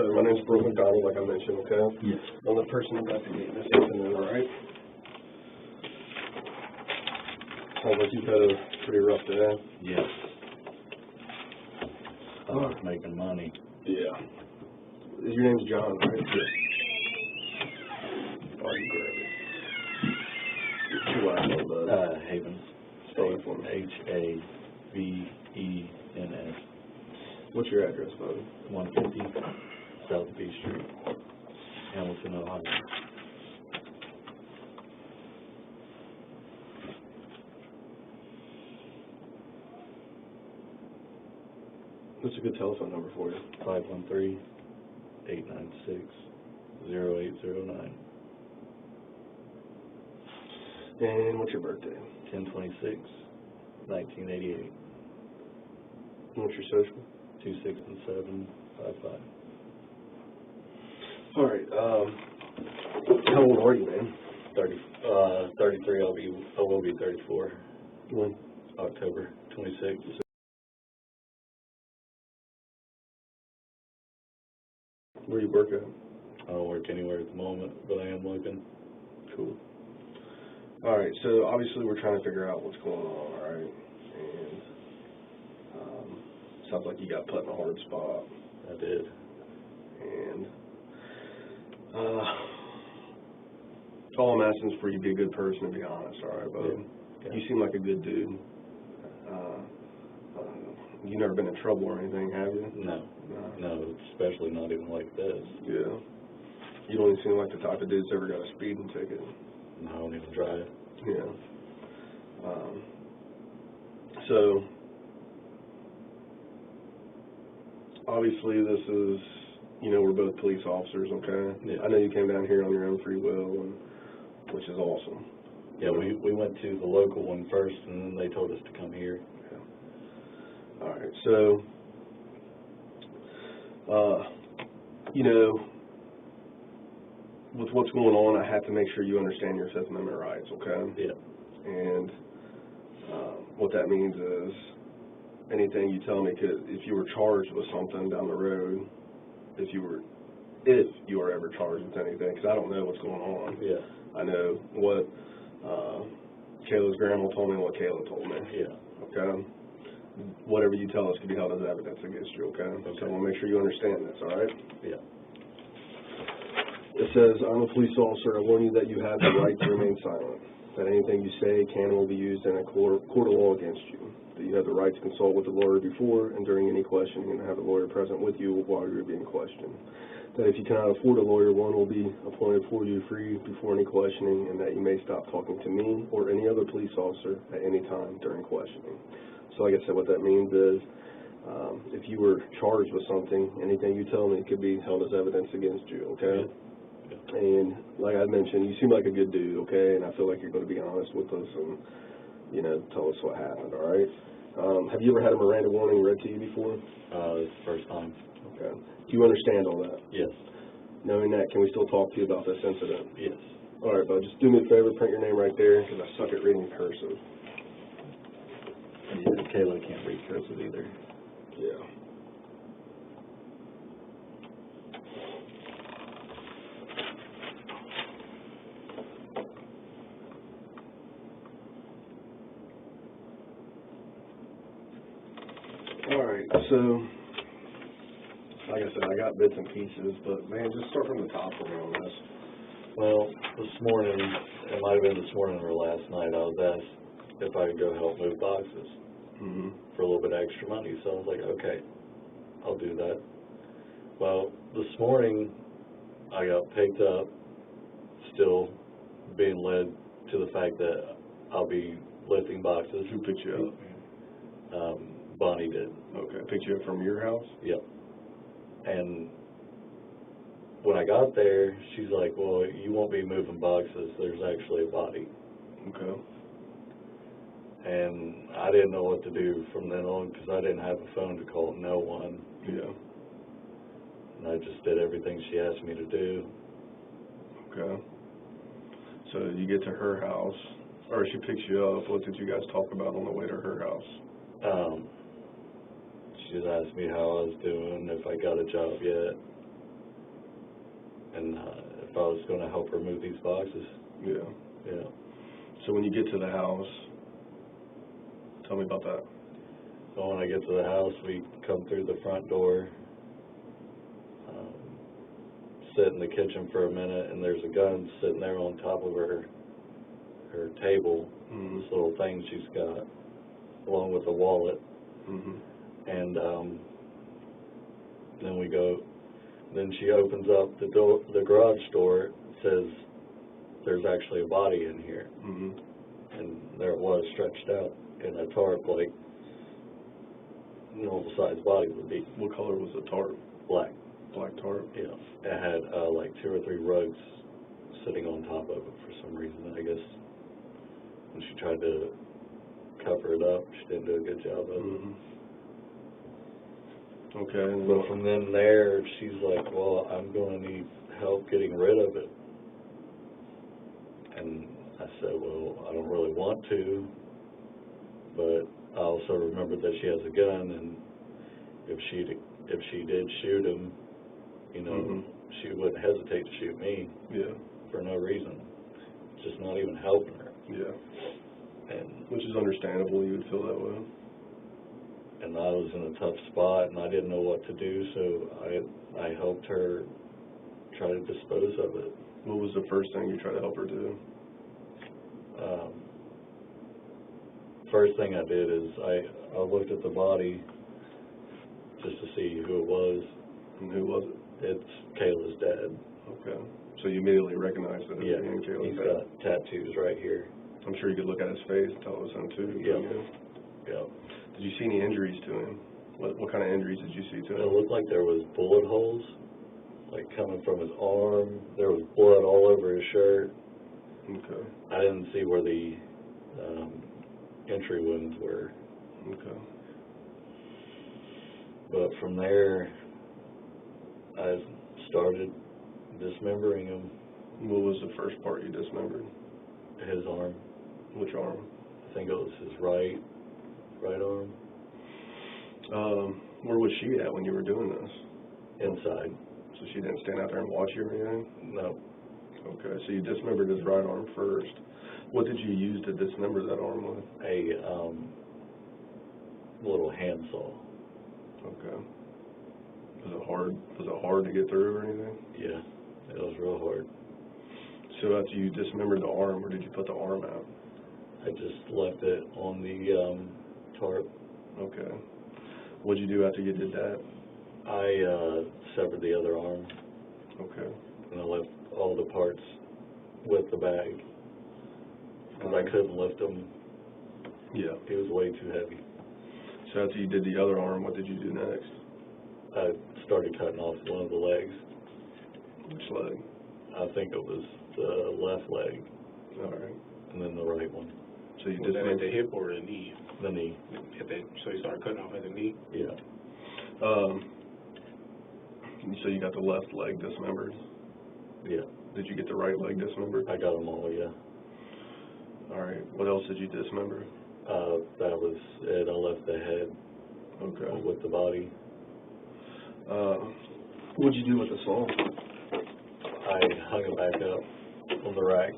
So my name's Brooke McDonald, like I mentioned, okay? Yes. I'm the person investigating this incident, all right? Sounds like you've had a pretty rough day. Yes. I was making money. Yeah. Your name's John, right? Yes. Oh, you grab it. Your last name, bud. Havens. Spell it for me. Havens. What's your address, bud? 150 South B Street, Hamilton, Ohio. What's a good telephone number for you? 513-896-0809. And what's your birthday? 10/26/1988. What's your social? 26755. All right. How old are you, man? 33. I will be 34. When? October 26th. Where you work at? I don't work anywhere at the moment, but I am looking. Cool. All right. So obviously we're trying to figure out what's going on. All right. And sounds like you got put in a hard spot. I did. And all I'm asking is for you to be a good person and be honest. All right, bud. Yeah. You seem like a good dude. You never been in trouble or anything, have you? No, especially not even like this. Yeah. You don't even seem like the type of dude that's ever got a speeding ticket. No, I don't even drive. Yeah. So, obviously this is, we're both police officers, okay? Yeah. I know you came down here on your own free will, which is awesome. Yeah, we went to the local one first, and then they told us to come here. Yeah. All right, so, with what's going on, I have to make sure you understand your Fifth Amendment rights, okay? Yeah. And what that means is anything you tell me, if you were charged with something down the road, if you were ever charged with anything, because I don't know what's going on. Yeah. I know what Kayla's grandma told me and what Kayla told me. Yeah. Okay? Whatever you tell us can be held as evidence against you, okay? So I want to make sure you understand this, all right? Yeah. It says, I'm a police officer. I warn you that you have the right to remain silent, that anything you say can and will be used in a court of law against you, that you have the right to consult with the lawyer before and during any questioning and have the lawyer present with you while you're being questioned, that if you cannot afford a lawyer, one will be appointed for you free before any questioning, and that you may stop talking to me or any other police officer at any time during questioning. So like I said, what that means is if you were charged with something, anything you tell me could be held as evidence against you, okay? Yeah. And like I mentioned, you seem like a good dude, okay? And I feel like you're going to be honest with us and, tell us what happened, all right? Have you ever had a Miranda warning read to you before? It's the first time. Okay. Do you understand all that? Yes. Knowing that, can we still talk to you about this incident? Yes. All right, bud. Just do me a favor, print your name right there, because I suck at reading cursive. Yeah, Kayla can't read cursive either. Yeah. All right, so, like I said, I got bits and pieces, but, man, just start from the top for me on this. Well, this morning, it might have been this morning or last night, I was asked if I could go help move boxes for a little bit of extra money. So I was like, okay, I'll do that. Well, this morning, I got picked up, still being led to the fact that I'll be lifting boxes. Who picked you up? Bonnie did. Okay, picked you up from your house? Yep. And when I got there, she's like, well, you won't be moving boxes. There's actually a body. Okay. And I didn't know what to do from then on because I didn't have a phone to call no one. Yeah. And I just did everything she asked me to do. Okay. So you get to her house, or she picks you up. What did you guys talk about on the way to her house? She just asked me how I was doing, if I got a job yet. and if I was going to help her move these boxes. Yeah. Yeah. So when you get to the house, tell me about that. So when I get to the house, we come through the front door, sit in the kitchen for a minute, and there's a gun sitting there on top of her table, this little thing she's got, along with a wallet. And then she opens up the garage door, says there's actually a body in here. And there it was, stretched out in a tarp, like normal-sized body would be. What color was the tarp? Black. Black tarp? Yeah. It had like 2 or 3 rugs sitting on top of it for some reason. I guess when she tried to cover it up, she didn't do a good job of it. Okay. But from then there, she's like, well, I'm going to need help getting rid of it. And I said, well, I don't really want to, but I also remembered that she has a gun, and if she did shoot him, she wouldn't hesitate to shoot me. Yeah. For no reason. Just not even helping her. Yeah. And which is understandable, you would feel that way. And I was in a tough spot, and I didn't know what to do, so I helped her try to dispose of it. What was the first thing you tried to help her do? First thing I did is I looked at the body just to see who it was. And who was it? It's Kayla's dad. Okay. So you immediately recognized that it was being Kayla's dad? He's got tattoos right here. I'm sure you could look at his face and tell it was him too. Yeah. Did you see any injuries to him? What kind of injuries did you see to him? It looked like there was bullet holes, like coming from his arm. There was blood all over his shirt. Okay. I didn't see where the entry wounds were. Okay. But from there, I started dismembering him. What was the first part you dismembered? His arm. Which arm? I think it was his right arm. Where was she at when you were doing this? Inside. So she didn't stand out there and watch you or anything? No. Okay, so you dismembered his right arm first. What did you use to dismember that arm with? A little handsaw. Okay. Was it hard to get through or anything? Yeah, it was real hard. So after you dismembered the arm, where did you put the arm out? I just left it on the tarp. Okay. What did you do after you did that? I severed the other arm. Okay. And I left all the parts with the bag. Because I couldn't lift him. Yeah. He was way too heavy. So after you did the other arm, what did you do next? I started cutting off one of the legs. Which leg? I think it was the left leg. All right. And then the right one. So you Was that at the hip or the knee? The knee. So you started cutting off at the knee? Yeah. So you got the left leg dismembered? Yeah. Did you get the right leg dismembered? I got them all, yeah. All right. What else did you dismember? That was it. I left the head with the body. What'd you do with the saw? I hung it back up on the rack.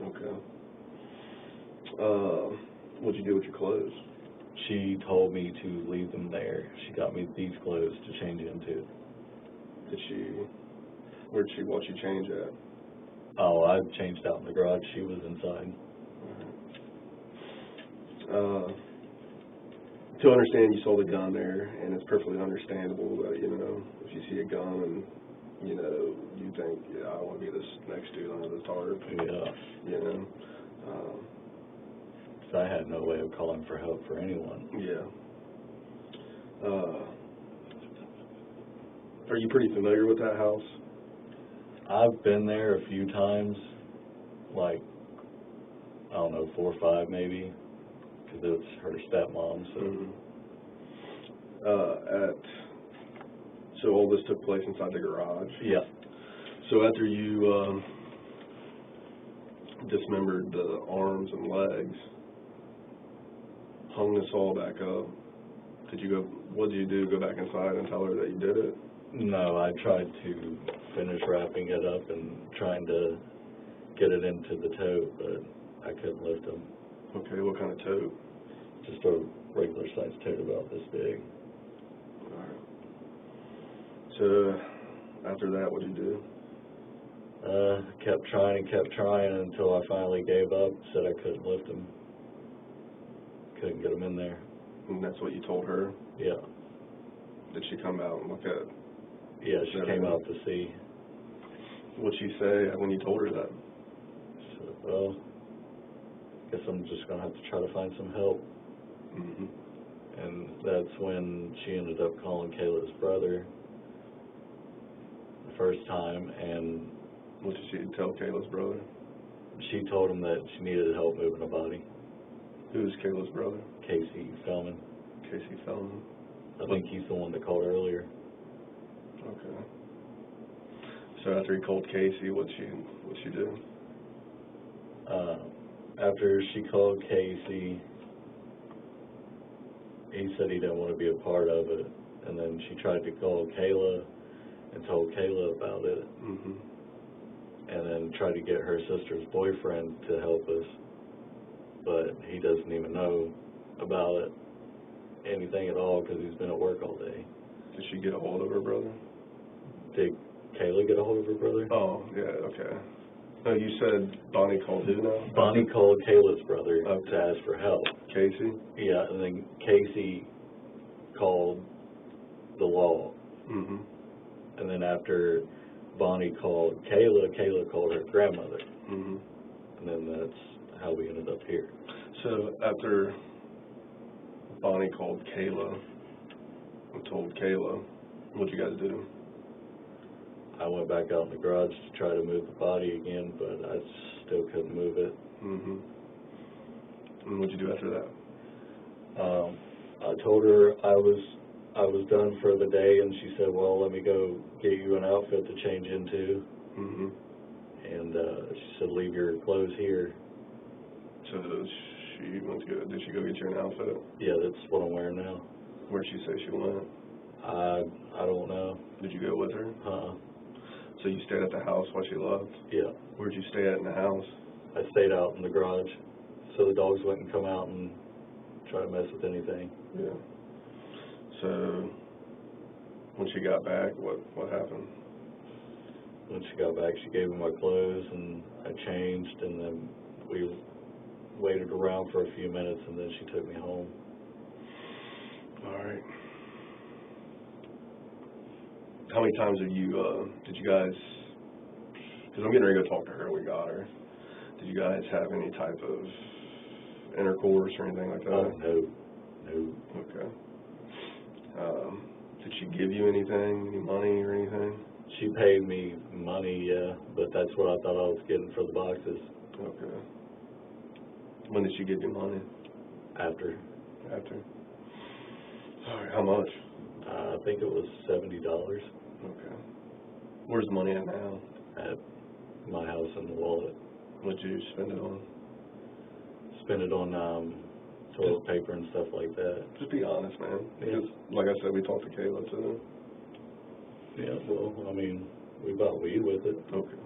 Okay. What'd you do with your clothes? She told me to leave them there. She got me these clothes to change into. Where'd she want you change at? Oh, I changed out in the garage. She was inside. To understand, you saw the gun there, and it's perfectly understandable that, if you see a gun and, you think, yeah, I want to be this next dude under the tarp. Yeah. I had no way of calling for help for anyone. Yeah. Are you pretty familiar with that house? I've been there a few times, like, I don't know, 4 or 5 maybe, because it's her stepmom, so. So all this took place inside the garage? Yeah. So after you dismembered the arms and legs, hung this all back up, what did you do? Go back inside and tell her that you did it? No, I tried to finish wrapping it up and trying to get it into the tote, but I couldn't lift them. Okay, what kind of tote? Just a regular sized tote about this big. Alright. So, after that, what'd you do? Kept trying until I finally gave up, said I couldn't lift them. Couldn't get them in there. And that's what you told her? Yeah. Did she come out and look at? Yeah, she came out to see. What'd she say when you told her that? She said, well, guess I'm just going to have to try to find some help. Mm-hmm. And that's when she ended up calling Kayla's brother the first time, and What did she tell Kayla's brother? she told him that she needed help moving a body. Who's Kayla's brother? Casey Fellman. Casey Fellman. I think he's the one that called earlier. Okay. So after he called Casey, what'd she do? After she called Casey, he said he didn't want to be a part of it, and then she tried to call Kayla and told Kayla about it, Mm-hmm. and then tried to get her sister's boyfriend to help us, but he doesn't even know about it, anything at all, because he's been at work all day. Did she get a hold of her brother? Did Kayla get a hold of her brother? Oh, yeah, okay. No, you said Bonnie called who now? Bonnie called Kayla's brother Okay. to ask for help. Casey? Yeah, and then Casey called the law. Mm-hmm. And then after Bonnie called Kayla, Kayla called her grandmother. Mm-hmm. And then that's how we ended up here. So after Bonnie called Kayla and told Kayla, what'd you guys do? I went back out in the garage to try to move the body again, but I still couldn't move it. Mm-hmm. And what'd you do after that? I told her I was done for the day, and she said, well, let me go get you an outfit to change into. Mm-hmm. And she said, leave your clothes here. So she went to go, did she go get you an outfit? Yeah, that's what I'm wearing now. Where'd she say she went? I don't know. Did you go with her? So you stayed at the house while she left? Yeah. Where'd you stay at in the house? I stayed out in the garage, so the dogs wouldn't come out and try to mess with anything. Yeah. So when she got back, what happened? When she got back, she gave me my clothes, and I changed, and then we waited around for a few minutes, and then she took me home. All right. How many times did you guys, because I'm getting ready to go talk to her, we got her. Did you guys have any type of intercourse or anything like that? Oh, no. Okay. Did she give you anything, any money or anything? She paid me money, yeah, but that's what I thought I was getting for the boxes. Okay. When did she give you money? After. All right, how much? I think it was $70 Okay. Where's the money at now? at my house in the wallet. What'd you spend it on? Spend it on toilet paper and stuff like that. Just be honest, man. Yeah. Because, like I said, we talked to Kayla too. Yeah, well, I mean, we bought weed with it. Okay.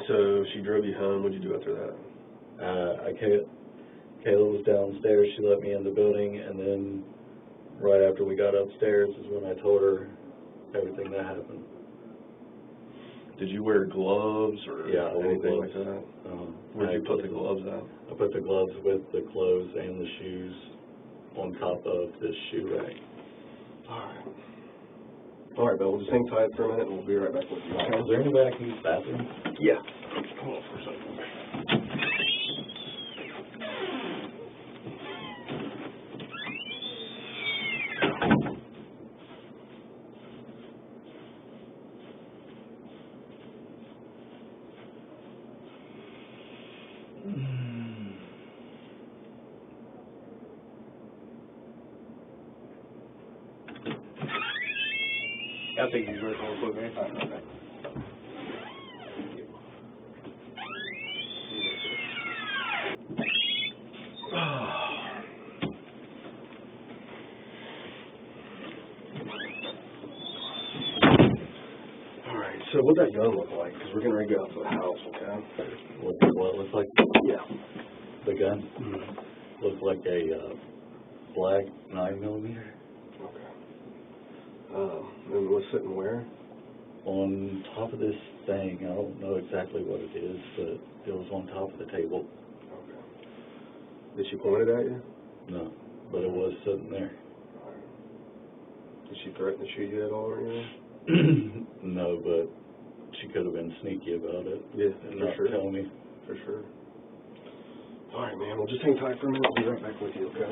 So she drove you home. What'd you do after that? Kayla was downstairs. She let me in the building, and then right after we got upstairs is when I told her everything that happened. Did you wear gloves or Yeah, I wore anything gloves. like that? Uh, Where'd you put the gloves at? I put the gloves with the clothes and the shoes on top of this shoe rack. All right, Bill. We'll just hang tight for a minute, and we'll be right back with you. Is there anybody I can use the bathroom? Yeah. Hold on for a second. I think he's working on equipment. what'd that gun look like? Because we're getting ready to go out to the house, okay? What it looks like? Yeah. The gun? Mm-hmm. Looks like a black 9mm. Okay. And what's sitting where? On top of this thing. I don't know exactly what it is, but it was on top of the table. Okay. Did she point it at you? No, but it was sitting there. Did she threaten to shoot you at all or anything? No, but she could have been sneaky about it. Yeah, and for not sure. tell me. For sure. All right, man. Well, just hang tight for a minute. I'll be right back with you, okay?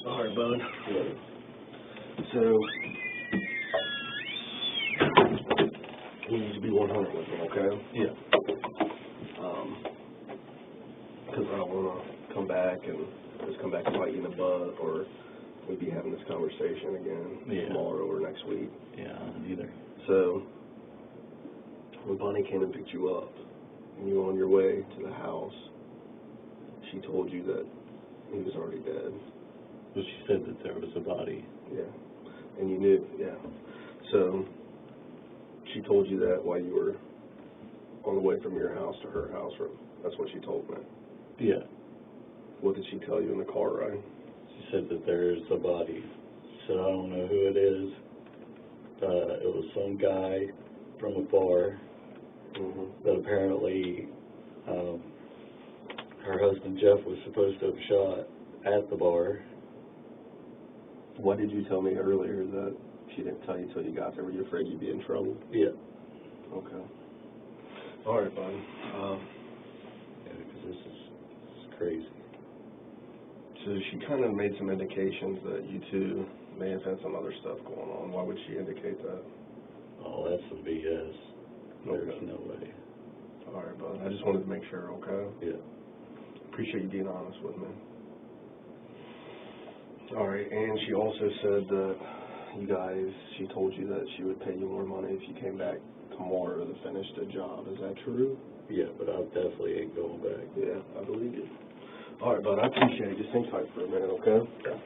All right, bud. So, you need to be 100 with me, okay? Yeah. Because I don't want to come back and bite you in the butt, or we'd be having this conversation again tomorrow or next week. Yeah, neither. So, when Bonnie came and picked you up, and you were on your way to the house, she told you that he was already dead. But she said that there was a body. Yeah. And you knew, yeah. So, she told you that while you were on the way from your house to her house, or that's what she told me. Yeah. What did she tell you in the car ride? She said that there's a body. She said, I don't know who it is. It was some guy from a bar that apparently her husband Jeff was supposed to have shot at the bar. What did you tell me earlier that she didn't tell you till you got there? Were you afraid you'd be in trouble? Yeah. Okay. All right, bud. Yeah, because this is crazy. So she kind of made some indications that you two may have had some other stuff going on. Why would she indicate that? Oh, that's some BS. There's Okay. no way. All right, bud. I just wanted to make sure, okay? Yeah. Appreciate you being honest with me. All right, and she also said that she told you that she would pay you more money if you came back tomorrow to finish the job. Is that true? Yeah, but I definitely ain't going back. Yeah, I believe you. All right, bud, I appreciate it. Just hang tight for a minute, okay? Yeah.